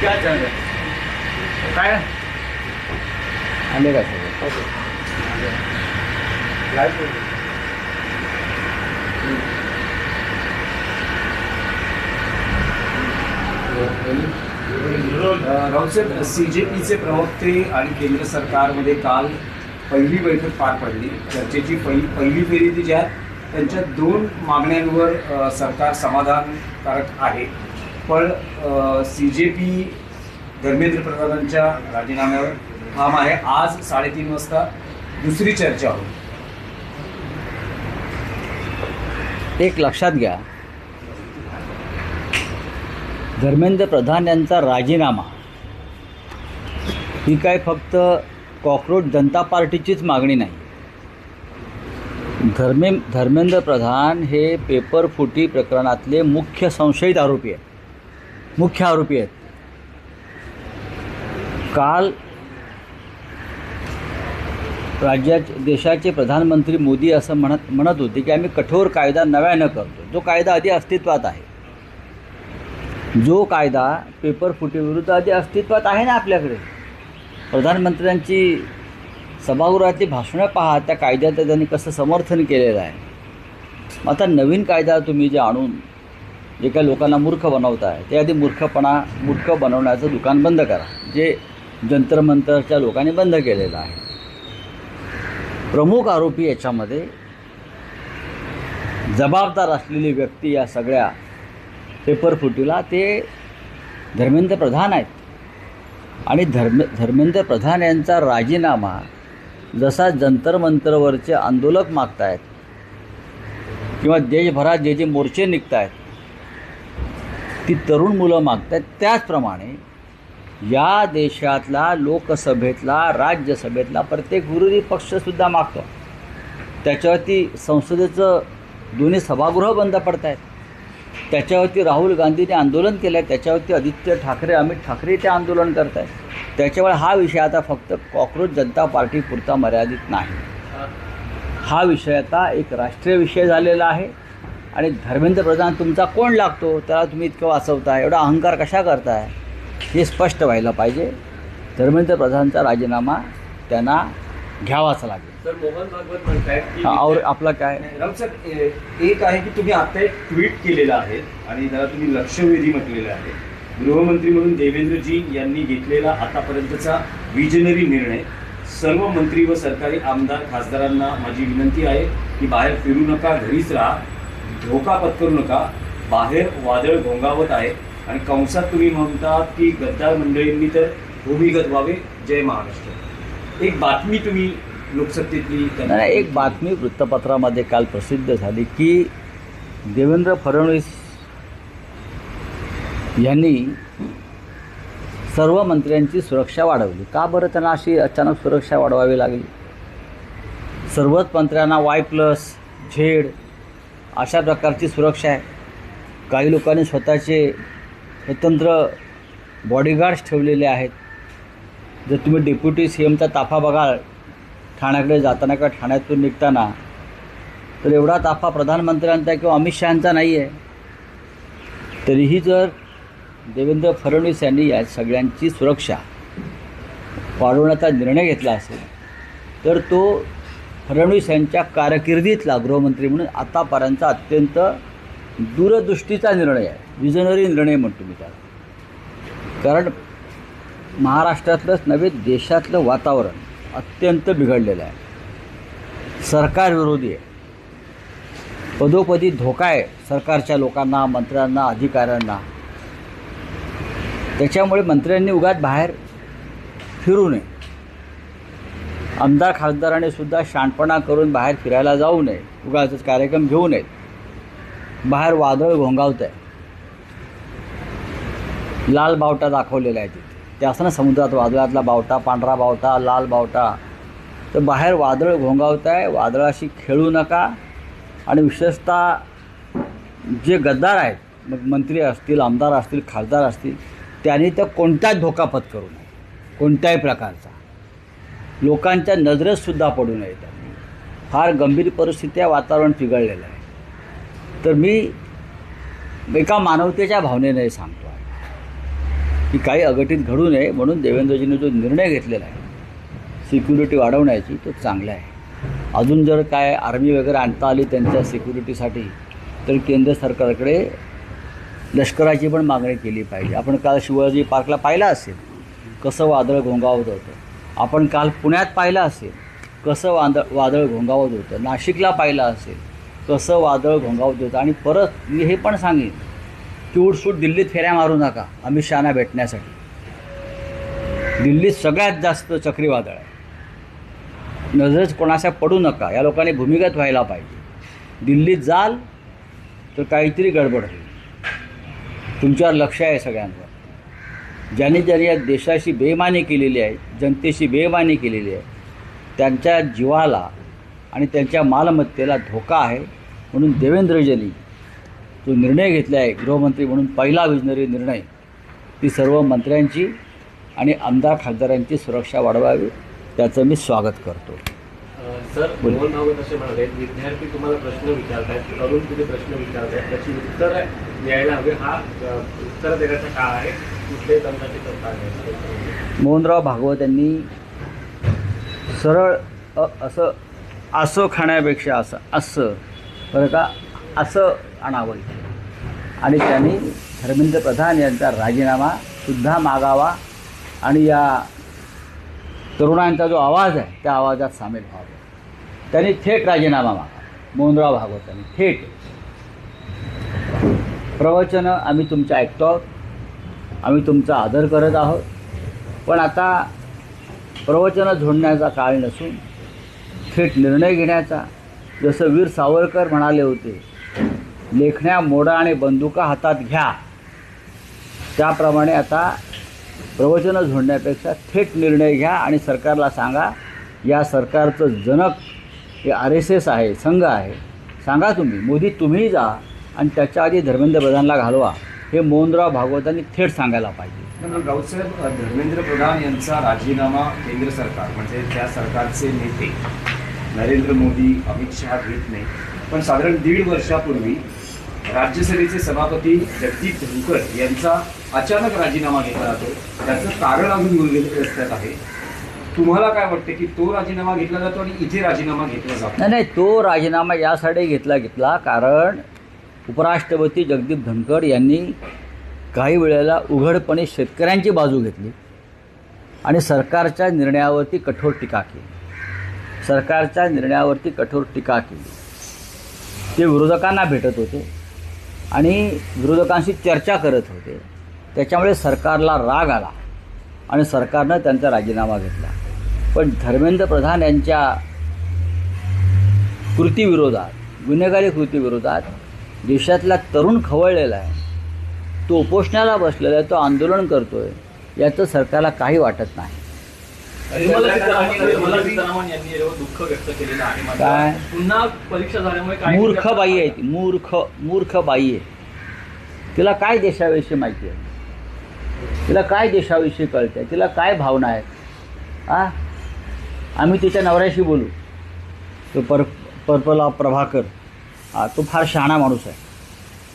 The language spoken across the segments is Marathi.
काय झालं काय आले का सगळं? राऊतसाहेब, CJPचे प्रवक्ते आणि केंद्र सरकारमध्ये काल पहिली बैठक पार पडली. चर्चेची पहिली फेरी जी आहे त्यांच्या 2 मागण्यांवर सरकार समाधानकारक आहे. पण CJP धर्मेंद्र प्रधानांच्या राजीनाम्यावर ठाम आहे. आज 3:30 वाजता दुसरी चर्चा होईल. एक लक्षात घ्या, धर्मेंद्र प्रधान यांचा राजीनामा ही काय फक्त कॉकरोच जनता पार्टीचीच मागणी नाही. धर्मेंद्र प्रधान हे पेपर फुटी प्रकरणातले मुख्य संशयित आरोपी आहेत, मुख्य आरोपी आहेत. काल देशाचे प्रधानमंत्री मोदी असं म्हणत होते की आम्ही कठोर कायदा नव्यानं करतो. जो कायदा आधी अस्तित्वात आहे, जो कायदा पेपर फुटीविरुद्ध आधी अस्तित्वात आहे ना आपल्याकडे. प्रधानमंत्र्यांची सभागृहातली भाषणं पहा, त्या कायद्याचं त्यांनी कसं समर्थन केलेलं आहे. आता नवीन कायदा तुम्ही जे आणून जे काही लोकांना मूर्ख बनवताय, ते आधी मूर्ख बनवण्याचं दुकान बंद करा, जे जंतर मंतरच्या लोकांनी बंद केलेलं आहे. प्रमुख आरोपी याच्यामध्ये जबाबदार असलेली व्यक्ती या सगळ्या पेपर फुटीला ते धर्मेंद्र प्रधान आहेत. आणि धर्मेंद्र प्रधान यांचा राजीनामा जसा जंतर मंतरवरचे आंदोलक मागतायत किंवा देशभरात जे मोर्चे निघत आहेत, ती तरुण मुलं मागतायत, त्याचप्रमाणे या देशातला लोकसभेतला राज्यसभेतला प्रत्येक विरोधी पक्षसुद्धा मागतो. त्याच्यावरती संसदेचं दोन्ही सभागृह बंद पडत आहेत. त्याच्यावरती राहुल गांधीने आंदोलन केलं आहे. त्याच्यावरती आदित्य ठाकरे, अमित ठाकरे ते आंदोलन करत आहेत. त्याच्यामुळे हा विषय आता फक्त कॉकरोच जनता पार्टीपुरता मर्यादित नाही. हा विषय आता एक राष्ट्रीय विषय झालेला आहे. आणि धर्मेंद्र प्रधान तुमचा कोण लागतो, त्याला तुम्ही इतकं वाचवताय, एवढा अहंकार कशा करताय, हे स्पष्ट व्हायला पाहिजे. धर्मेंद्र प्रधानचा राजीनामा त्यांना घ्यावाच लागेल. तर मोहन भागवत म्हणतायत की और आपला काय राऊतसाहेब, एक आहे की तुम्ही आता एक ट्विट केलेलं आहे आणि त्याला तुम्ही लक्षवेधी म्हटलेलं आहे. गृहमंत्री म्हणून देवेंद्रजी यांनी घेतलेला आतापर्यंतचा विजनरी निर्णय. सर्व मंत्री व सरकारी आमदार खासदारांना माझी विनंती आहे की बाहेर फिरू नका, घरीच राहा, धोका पत्करू नका. बाहेर वादळ घोंगावत आहे. आणि कंसात तुम्ही म्हणतात की गद्दार मंडळींनी तर भूमिगत व्हावे. जय महाराष्ट्र. एक बातमी तुम्ही लोकसत्तेतली नाही, एक बातमी वृत्तपत्रामध्ये काल प्रसिद्ध झाली की देवेंद्र फडणवीस यांनी सर्व मंत्र्यांची सुरक्षा वाढवली. का बरं त्यांना अशी अचानक सुरक्षा वाढवावी लागली? सर्वच मंत्र्यांना Y+Z अशा प्रकारची सुरक्षा आहे. काही लोकांनी स्वतःचे स्वतंत्र बॉडीगार्ड्स ठेवलेले आहेत. जर तुम्ही डेप्युटी CMचा ताफा बघाल ठाण्याकडे जाताना किंवा ठाण्यातून निघताना, तर एवढा ताफा प्रधानमंत्र्यांचा किंवा अमित शहांचा नाही आहे. तरीही जर देवेंद्र फडणवीस यांनी या सगळ्यांची सुरक्षा वाढवण्याचा निर्णय घेतला असेल, तर तो फडणवीस यांच्या कारकिर्दीतला गृहमंत्री म्हणून आतापर्यंतचा अत्यंत दूरदृष्टीचा निर्णय आहे. विजनरी निर्णय म्हणतो मी त्याला. कारण महाराष्ट्रातलंच नव्हे, देशातलं वातावरण अत्यंत बिघडलेलं आहे. सरकार विरोधी आहे. पदोपदी धोका आहे सरकारच्या लोकांना, मंत्र्यांना, अधिकाऱ्यांना. त्याच्यामुळे मंत्र्यांनी उगाच बाहेर फिरू नये. आमदार खासदारांनी सुद्धा शहाणपणा करून बाहेर फिरायला जाऊ नये, उगाचच कार्यक्रम घेऊ नयेत. बाहेर वादळ घोंगावत आहे. लाल बावटा दाखवलेला आहे तिथे. ते असं ना समुद्रात वादळातला बावटा, पांढरा बावटा, लाल बावटा. तर बाहेर वादळ घोंगावत आहे. वादळाशी खेळू नका. आणि विशेषतः जे गद्दार आहेत, मग मंत्री असतील, आमदार असतील, खासदार असतील, त्यांनी तर कोणताच धोका पत्करू नये, कोणत्याही प्रकारचा. लोकांच्या नजरेतसुद्धा पडू नये. त्यांनी फार गंभीर परिस्थिती आहे, वातावरण बिघडलेलं आहे. तर मी एका मानवतेच्या भावनेने सांगतो आहे की काही अघटित घडू नये म्हणून देवेंद्रजींनी जो निर्णय घेतलेला आहे सिक्युरिटी वाढवण्याची तो चांगला आहे. अजून जर काय आर्मी वगैरे आणता आली त्यांच्या सिक्युरिटीसाठी तर केंद्र सरकारकडे लष्कराची पण मागणी केली पाहिजे. आपण काल शिवाजी पार्कला पाहिलं असेल कसं वादळ घोंगावत होतं. आपण काल पुण्यात पाहिलं असेल कसं वादळ घोंगावत होतं. नाशिकला पाहिलं असेल कसं वादळ घोंगावत होतं. आणि परत मी हे पण सांगेन की उठसूट दिल्लीत फेऱ्या मारू नका अमित शहाना भेटण्यासाठी. दिल्लीत सगळ्यात जास्त चक्रीवादळ आहे. नजरेच कोणाच्या पडू नका. या लोकांनी भूमिगत व्हायला पाहिजे. दिल्लीत जाल तर काहीतरी गडबड होईल. तुमच्यावर लक्ष आहे सगळ्यांवर. ज्यांनी या देशाशी बेईमानी केलेली आहे, जनतेशी बेईमानी केलेली आहे, त्यांच्या जीवाला आणि त्यांच्या मालमत्तेला धोका आहे. म्हणून देवेंद्रजींनी जो निर्णय घेतला आहे गृहमंत्री म्हणून पहिला विजनरी निर्णय, ती सर्व मंत्र्यांची आणि आमदार खासदारांची सुरक्षा वाढवावी त्याचं मी स्वागत करतो. सर, मोहन भागवत असे म्हणाले विद्यार्थी तुम्हाला प्रश्न विचारतायत, तरुण तुम्ही प्रश्न विचारतायत, त्याची उत्तरं द्यायला हवे. हा उत्तर देण्याचा काळ आहे. कुठले तंत्राची सत्ता आहे? मोहनराव भागवत यांनी सरळ असं खाण्यापेक्षा असं बरं का असं आणावं आणि त्यांनी धर्मेंद्र प्रधान यांचा राजीनामासुद्धा मागावा आणि या तरुणांचा जो आवाज आहे त्या आवाजात सामील व्हावं. त्यांनी थेट राजीनामा मागा. मोहनराव भागवतांनी थेट प्रवचनं आम्ही तुमचं ऐकतो आहोत, आम्ही तुमचा आदर करत आहोत, पण आता प्रवचनं झोडण्याचा काळ नसून थेट निर्णय घेण्याचा. जसं वीर सावरकर म्हणाले होते, लेखण्या मोडा आणि बंदुका हातात घ्या, त्याप्रमाणे आता प्रवचनं झोडण्यापेक्षा थेट निर्णय घ्या आणि सरकारला सांगा या सरकारचं जनक हे RSS आहे, संघ आहे. सांगा तुम्ही, मोदी तुम्ही जा आणि त्याच्या आधी धर्मेंद्र प्रधानला घालवा. हे मोहनराव भागवतांनी थेट सांगायला पाहिजे. राऊतसाहेब, धर्मेंद्र प्रधान यांचा राजीनामा केंद्र सरकार म्हणजे त्या सरकारचे नेते नरेंद्र मोदी, अमित शहा घेत नाही, पण साधारण 1.5 वर्षापूर्वी राज्यसभेचे सभापती जगदीप धनखड यांचा अचानक राजीनामा घेतला जातो. त्याचं कारण अजून गुलगुले रस्त्यात आहे. तुम्हाला काय वाटतं की तो राजीनामा घेतला जातो आणि इथे राजीनामा घेतला जातो? नाही, तो राजीनामा यासाठी घेतला कारण उपराष्ट्रपती जगदीप धनखड यांनी काही वेळेला उघडपणे शेतकऱ्यांची बाजू घेतली आणि सरकारच्या निर्णयावरती कठोर टीका केली. ते विरोधकांना भेटत होते आणि विरोधकांशी चर्चा करत होते. त्याच्यामुळे सरकारला राग आला आणि सरकारनं त्यांचा राजीनामा घेतला. पण धर्मेंद्र प्रधान यांच्या कृतीविरोधात, गुन्हेगारी कृतीविरोधात देशातला तरुण खवळलेला आहे. तो उपोषणाला बसलेला आहे, तो आंदोलन करतो आहे. याचं सरकारला काही वाटत नाही. निर्मला सीतारामन यांनी याच्यावर दुःख व्यक्त केलेलं आहे. मात्र काय? पुन्हा परीक्षा झाल्यामुळे काय मूर्ख बाई आहे ती, मूर्ख बाई आहे. तिला काय देशाविषयी माहिती आहे? तिला काय देशाविषयी कळतं आहे? तिला काय भावना आहेत? आम्ही तिच्या नवऱ्याशी बोलू. तो पर्पला प्रभाकर, तो फार शहाणा माणूस आहे.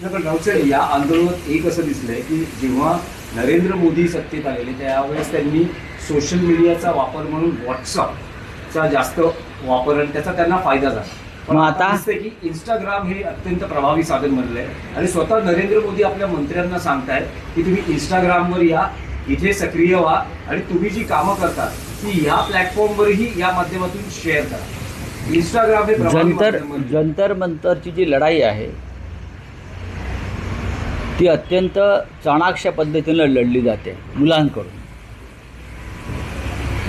पण राऊतसाहेब, या आंदोलनात एक असं दिसलंय की जेव्हा नरेंद्र मोदी सत्तेत आलेले त्यावेळेस त्यांनी सोशल मीडियाचा वापर म्हणून व्हॉट्सअपचा जास्त वापर आणि त्याचा त्यांना फायदा झाला. पण मग आता आता? दिसतंय की इंस्टाग्राम हे अत्यंत प्रभावी साधन बनलंय आणि स्वतः नरेंद्र मोदी आपल्या मंत्र्यांना सांगतायत की तुम्ही इंस्टाग्रामवर या, इथे सक्रिय व्हा आणि तुम्ही जी कामं करता ती ह्या प्लॅटफॉर्मवरही या माध्यमातून शेअर करा. इंस्टाग्राम हे प्रभावी माध्यम बनलंय. जंतर मंतरची जी लढाई आहे ती अत्यंत चाणाक्ष पद्धतीनं लढली जाते मुलांकडून.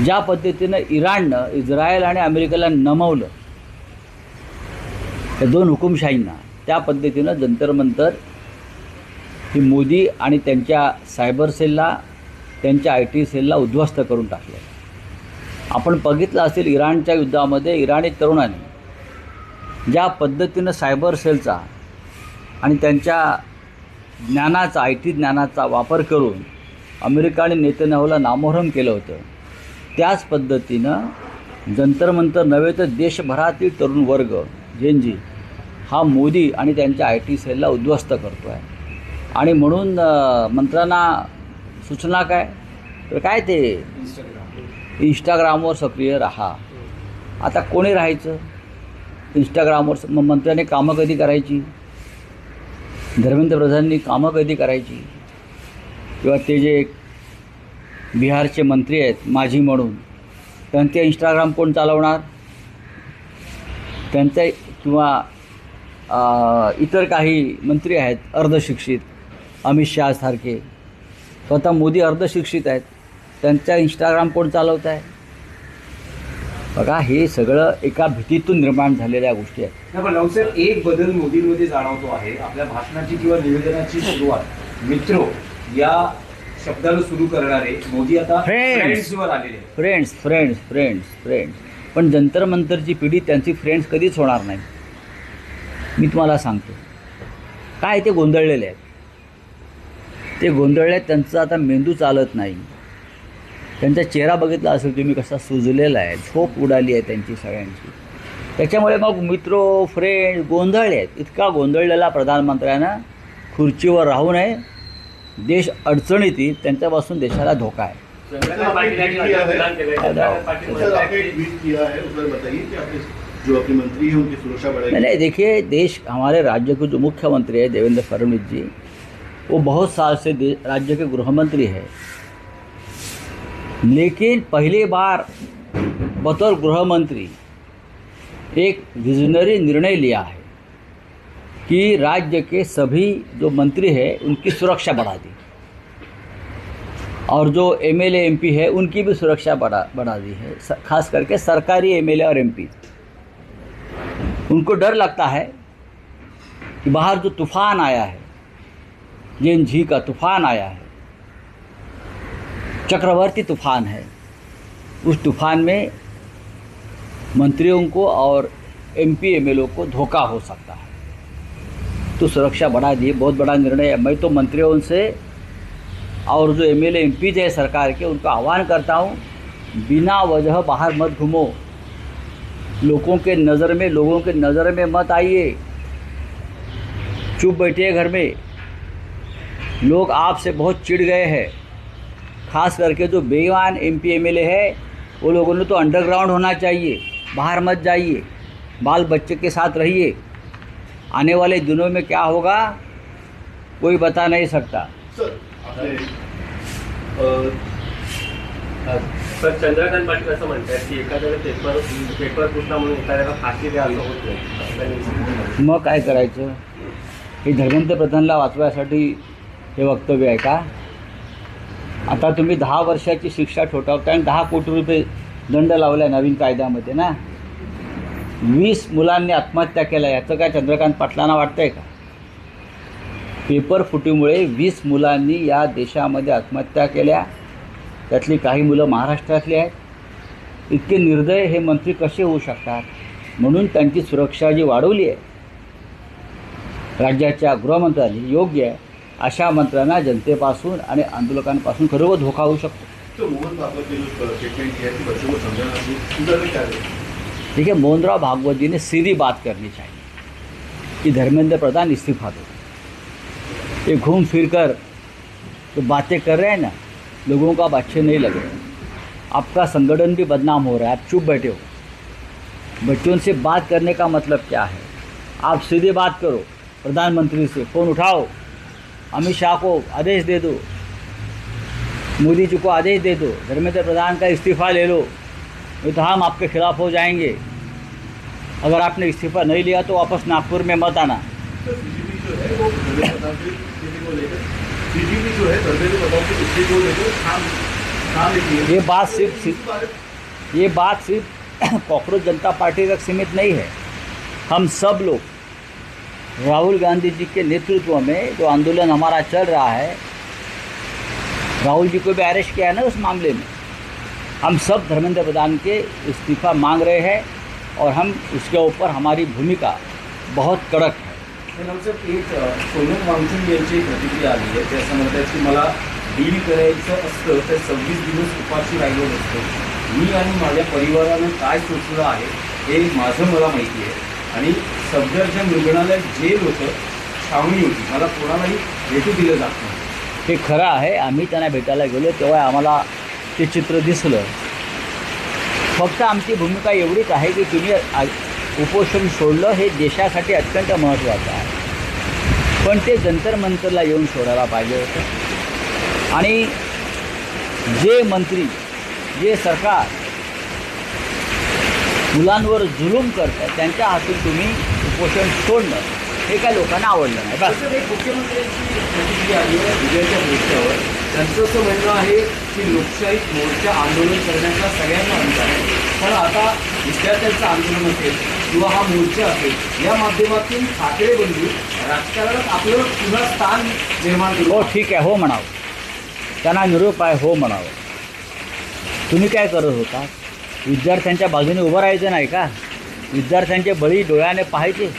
ज्या पद्धतीनं इराणनं इस्रायल आणि अमेरिकेला नमवलं या 2 हुकुमशाहींना, त्या पद्धतीनं जंतर मंतर ही मोदी आणि त्यांच्या सायबर सेलला, त्यांच्या IT सेलला उद्ध्वस्त करून टाकलं. आपण बघितलं असेल इराणच्या युद्धामध्ये इराणी तरुणांनी ज्या पद्धतीनं सायबर सेलचा आणि त्यांच्या ज्ञानाचा, IT ज्ञानाचा वापर करून अमेरिका आणि नेतन्याहूला नामोहरम केलं होतं, त्याच पद्धतीनं जंतर मंतर नव्हे तर देशभरातील तरुण वर्ग जेनजी हा मोदी आणि त्यांच्या IT सेलला उद्ध्वस्त करतो आहे. आणि म्हणून मंत्र्यांना सूचना काय तर काय ते इंस्टाग्रामवर सक्रिय राहा. आता कोणी राहायचं इंस्टाग्रामवर? मग मंत्र्याने कामं कधी करायची? धर्मेंद्र प्रधाननी कामं कधी करायची? किंवा ते जे बिहारचे मंत्री आहेत माझी म्हणून, त्यांचे इंस्टाग्राम कोण चालवणार? त्यांचे किंवा इतर काही मंत्री आहेत अर्धशिक्षित, अमित शहा सारखे, स्वतः मोदी अर्धशिक्षित आहेत, त्यांचा इंस्टाग्राम कोण चालवत आहे? बघा, हे सगळं एका भीतीतून निर्माण झालेल्या गोष्टी आहेत. नाही, पण राऊतसाहेब, एक बदल मोदींमध्ये जाणवतो आहे. आपल्या भाषणाची किंवा निवेदनाची सुरुवात मित्र या शब्दाला सुरू करणारे मोदी आता फ्रेंड्सवर आलेले आहेत. Friends friends friends friends. पण जंतर मंतरची पिढी त्यांची फ्रेंड्स कधीच होणार नाही. मी तुम्हाला सांगतो काय, ते गोंधळलेले आहेत. ते गोंधळले आहेत, त्यांचा आता मेंदू चालत नाही. त्यांचा चेहरा बघितला असेल तुम्ही कसा सुजलेला आहे, झोप उडाली आहे त्यांची सगळ्यांची. त्याच्यामुळे मग मित्र फ्रेंड गोंधळले आहेत. इतका गोंधळलेला प्रधानमंत्र्यांना खुर्चीवर राहू नये. देश अडचणीत येईल, त्यांच्यापासून देशाला धोका आहे. चंद्रकांत पाटील यांनी ऐलान केलंय. चंद्रकांत पाटील सर, म्हणतात आपने की- ट्वीट किया है, उस पर बताइए कि आपने जो अपने मंत्री हैं उनकी सुरक्षा बढ़ाई. नहीं, देखिए, देश हमारे राज्य के जो मुख्यमंत्री है देवेंद्र फडणवीस जी, वो बहुत साल से राज्य के गृहमंत्री है, लेकिन पहली बार बतौर गृहमंत्री एक विजनरी निर्णय लिया है कि राज्य के सभी जो मंत्री हैं उनकी सुरक्षा बढ़ा दी, और जो एमएलए एमपी है उनकी भी सुरक्षा बढ़ा दी है. खास करके सरकारी एमएलए और एमपी, उनको डर लगता है कि बाहर जो तूफ़ान आया है, जेएनजी का तूफ़ान आया है, चक्रवर्ती तूफ़ान है, उस तूफ़ान में मंत्रियों को और एमपी एमएलए को धोखा हो सकता है. तो सुरक्षा बढ़ा दी. बहुत बड़ा निर्णय है. मैं तो मंत्रियों से और जो एमएलए एमपी है सरकार के, उनको आह्वान करता हूँ, बिना वजह बाहर मत घूमो. लोगों के नज़र में मत आइए. चुप बैठिए घर में. लोग आपसे बहुत चिढ़ गए हैं. खास करके जो बेईमान एमपी एमएलए है, वो लोगों ने तो अंडरग्राउंड होना चाहिए. बाहर मत जाइए. बाल बच्चे के साथ रहिए. आने वाले दिनों में क्या होगा कोई बता नहीं सकता. सर, आपने तर चंद्रकांत पाटील असं म्हणतात की एखाद्याला पेपर पुसला म्हणून एखाद्याला फाशी द्या असं होत नाही. मग काय करायचं? हे धर्मेंद्र प्रधानला वाचवायसाठी हे वक्तव्य आहे का? आता तुम्ही 10 वर्षाची शिक्षा ठोठावता आणि 10 कोटी रुपये दंड लावला आहे नवीन कायद्यामध्ये ना. 20 मुलांनी आत्महत्या केल्या, याचं काय चंद्रकांत पाटलांना वाटतं आहे का? पेपर फुटीमुळे 20 मुलांनी या देशामध्ये आत्महत्या केल्या. त्यातली काही मुलं महाराष्ट्रातली आहेत. इतके निर्दय हे मंत्री कसे होऊ शकतात? म्हणून त्यांची सुरक्षा जी वाढवली आहे राज्याच्या गृहमंत्र्यांनी, योग्य आहे. अशा मंत्र्यांना जनतेपासून आणि आंदोलकांपासून खरोखर धोका होऊ शकतो. तो मोहन भागवत ने जो स्टेटमेंट किया कि बच्चों को समझाना चाहिए, उधर में क्या है? देखिए, मोहनराव भागवत जी ने सीधी बात करनी चाहिए कि धर्मेंद्र प्रधान इस्तीफा दो. ये घूम फिर कर जो बातें कर रहे हैं ना, लोगों को अब अच्छे नहीं लग रहे. आपका संगठन भी बदनाम हो रहा है. आप चुप बैठे हो. बच्चों से बात करने का मतलब क्या है? आप सीधे बात करो प्रधानमंत्री से. फ़ोन उठाओ, अमित शाह को आदेश दे दो, मोदी जी को आदेश दे दो, धर्मेंद्र प्रधान का इस्तीफ़ा ले लो, नहीं तो हम आपके खिलाफ हो जाएंगे. अगर आपने इस्तीफ़ा नहीं लिया तो वापस नागपुर में मत आना. सर, सीजीपी जो है वो धर्मेंद्र प्रधान की स्थिति को लेकर, सीजीपी जो है धर्मेंद्र प्रधान की स्थिति को लेकर काम लेती है. ये बात सिर्फ कॉकरोच जनता पार्टी तक सीमित नहीं है. हम सब लोग राहुल गांधी जी के नेतृत्व में जो आंदोलन हमारा चल रहा है, राहुल जी को भी अरेस्ट किया है ना उस मामले में. हम सब धर्मेंद्र प्रधान के इस्तीफ़ा मांग रहे हैं और हम उसके ऊपर हमारी भूमिका बहुत कड़क है. राऊतसाहेब, एक सोनम वांगचुक यांची प्रतिक्रिया आली आहे. ते असं म्हणतात की मला डील करायचं असतं तर 26 दिवस उपाशी राहिलो नसतो. मी आणि माझ्या परिवारानं काय सोचलं आहे हे माझं मला माहिती आहे. आणि सफदरजंग रुग्णालयात जेल होतं, छावणी होती, मला कोणालाही भेटू दिलं जात नाही. हे खरं आहे. आम्ही त्यांना भेटायला गेलो तेव्हा आम्हाला ते चित्र दिसलं. फक्त आमची भूमिका एवढीच आहे की तुम्ही उपोषण सोडलं हे देशासाठी अत्यंत महत्त्वाचं आहे. पण ते जंतर मंतरला येऊन सोडायला पाहिजे होतं. आणि जे मंत्री, जे सरकार मुलांवर जुलूम करतात त्यांच्या हातून तुम्ही उपोषण सोडणं हे काय लोकांना आवडलं नाही. बस. तसं एक मुख्यमंत्र्यांची प्रतिक्रिया आली आहे विजयाच्या मोर्चावर. त्यांचं असं म्हणणं आहे की लोकशाहीत मोर्चा आंदोलन करण्याचा सगळ्यांना अधिकार आहे, पण आता विद्यार्थ्यांचं आंदोलन असेल किंवा हा मोर्चा असेल या माध्यमातून ठाकरे बंधू राजकारणात आपलं पुन्हा स्थान निर्माण करू. हो ठीक आहे, हो म्हणावं. त्यांना निरोप आहे, हो म्हणावं. तुम्ही काय करत होता? विद्यार्थ्यांच्या बाजूने उभं राहायचं नाही का? विद्यार्थ्यांचे बळी डोळ्याने पाहायचे.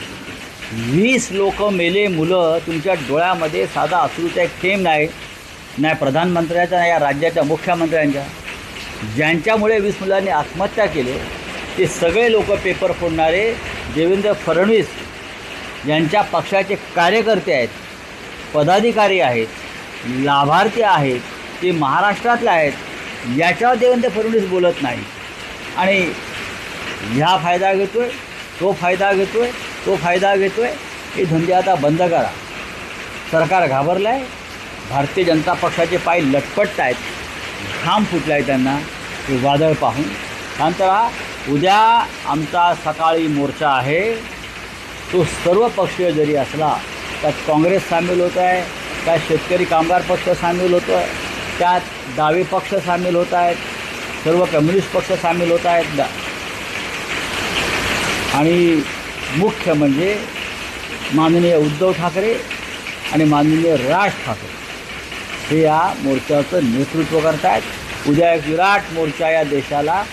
20 लोक मेले, मुलं तुमच्या डोळ्यामध्ये साधा अश्रूचा एक थेंब नाही, नाही प्रधानमंत्र्याचा नाही या राज्याच्या मुख्यमंत्र्यांच्या. ज्यांच्यामुळे 20 मुलांनी आत्महत्या केली ते सगळे लोक पेपर फोडणारे देवेंद्र फडणवीस यांच्या पक्षाचे कार्यकर्ते आहेत, पदाधिकारी आहेत, लाभार्थी आहेत, ते महाराष्ट्रातले आहेत. याच्यावर देवेंद्र फडणवीस बोलत नाही. आणि ह्या फायदा घेतो आहे, तो फायदा घेतो आहे, तो फायदा घेतो आहे. हे धंदे आता बंद करा. सरकार घाबरलं आहे. भारतीय जनता पक्षाचे पाय लटपटत आहेत, घाम फुटला आहे त्यांना हे वादळ पाहून. शांत राहा. उद्या आमचा सकाळी मोर्चा आहे. तो सर्व पक्षीय जरी असला त्यात काँग्रेस सामील होत आहे, त्यात शेतकरी कामगार पक्ष सामील होतो आहे, त्यात डावे पक्ष सामील होत आहेत, सर्व कम्युनिस्ट पक्ष सामील होत आहेत. आणि मुख्य म्हणजे माननीय उद्धव ठाकरे आणि माननीय राज ठाकरे हे या मोर्चाचं नेतृत्व करत आहेत. उद्या एक विराट मोर्चा या देशाला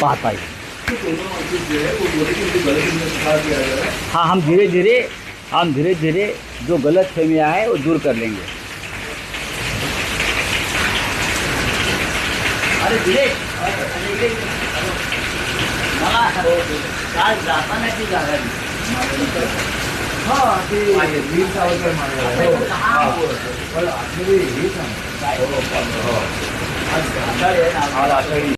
पाहता येईल. दोनों मार्केट जो है वो बोले कि उनकी गलत इंतजार किया जा रहा है. हाँ, हम धीरे धीरे जो गलत फहमियाँ है वो दूर कर लेंगे. अरे धीरे मला काल जातानाची जागा दिली. हाँ ते वीर सावरकर मारला. पण आतमध्ये हे सांग काय आज आषाढी आहे ना, आज आषाढी